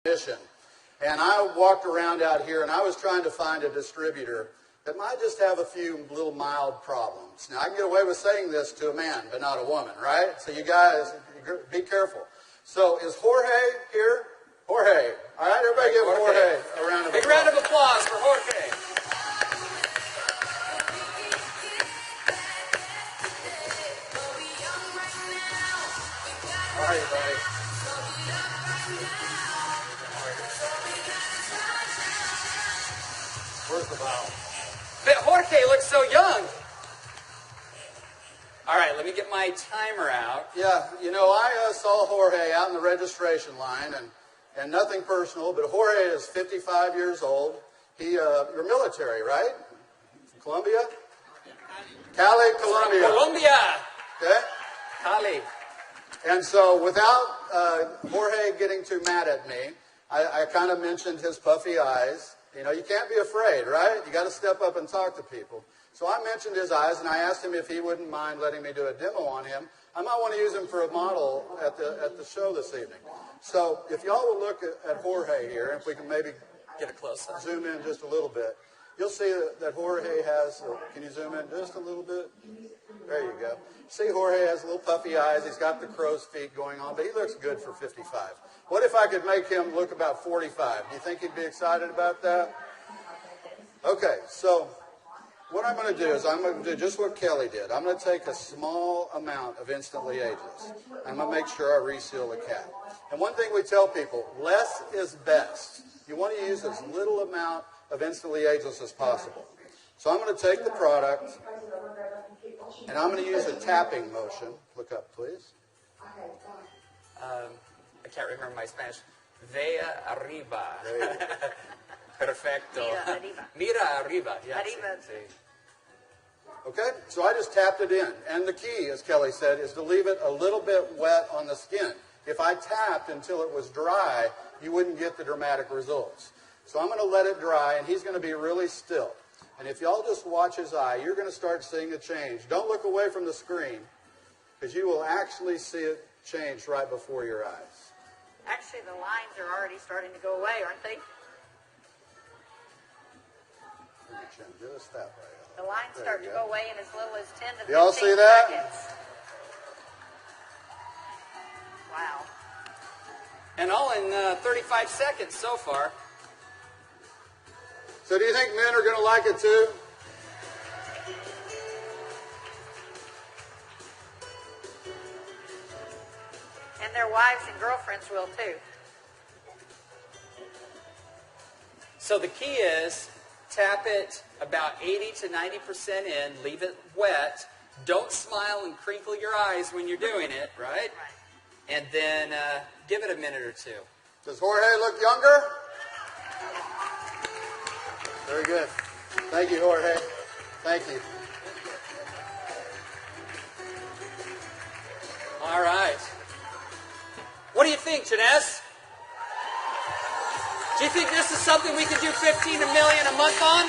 mission. And I walked around out here and I was trying to find a distributor that might just have a few little mild problems. Now, I can get away with saying this to a man, but not a woman, right? So you guys, be careful. So is Jorge here? Jorge. All right, everybody give Jorge a round of applause. Big round of applause for Jorge. All right, buddy. Where's the valve? But Jorge looks so young. All right, let me get my timer out. Yeah, you know, I saw Jorge out in the registration line, and nothing personal, but Jorge is 55 years old. You're military, right? Colombia? Cali, Colombia. Colombia. Okay? Cali. And so without Jorge getting too mad at me, I kind of mentioned his puffy eyes. You know, you can't be afraid, right? You got to step up and talk to people. So I mentioned his eyes, and I asked him if he wouldn't mind letting me do a demo on him. I might want to use him for a model at the show this evening. So if y'all will look at Jorge here, if we can maybe Get a close-up. zoom in just a little bit, you'll see that Jorge has, can you zoom in just a little bit? There you go. See, Jorge has little puffy eyes. He's got the crow's feet going on, but he looks good for 55. What if I could make him look about 45? Do you think he'd be excited about that? Okay, so what I'm going to do is I'm going to do just what Kelly did. I'm going to take a small amount of Instantly Ageless. I'm going to make sure I reseal the cap. And one thing we tell people, less is best. You want to use as little amount of Instantly Ageless as possible. So I'm going to take the product, and I'm going to use a tapping motion. Look up, please. I can't remember my Spanish. Vea arriba. Perfecto. Mira arriba. Mira arriba. Yes. Arriba. Sí. Okay, so I just tapped it in. And the key, as Kelly said, is to leave it a little bit wet on the skin. If I tapped until it was dry, you wouldn't get the dramatic results. So I'm going to let it dry, and he's going to be really still. And if y'all just watch his eye, you're going to start seeing a change. Don't look away from the screen, because you will actually see it change right before your eyes. Actually, the lines are already starting to go away, aren't they? Just that way. The lines There start you to go. go away in as little as 10 to 15 Y'all see that? seconds. Wow. And all in 35 seconds so far. So do you think men are going to like it too? And their wives and girlfriends will too. So the key is tap it about 80 to 90% in, leave it wet. Don't smile and crinkle your eyes when you're doing it, right? Right. And then give it a minute or two. Does Jorge look younger? Very good. Thank you, Jorge. Thank you. All right. What do you think, Janess? Do you think this is something we could do 15 million a month on?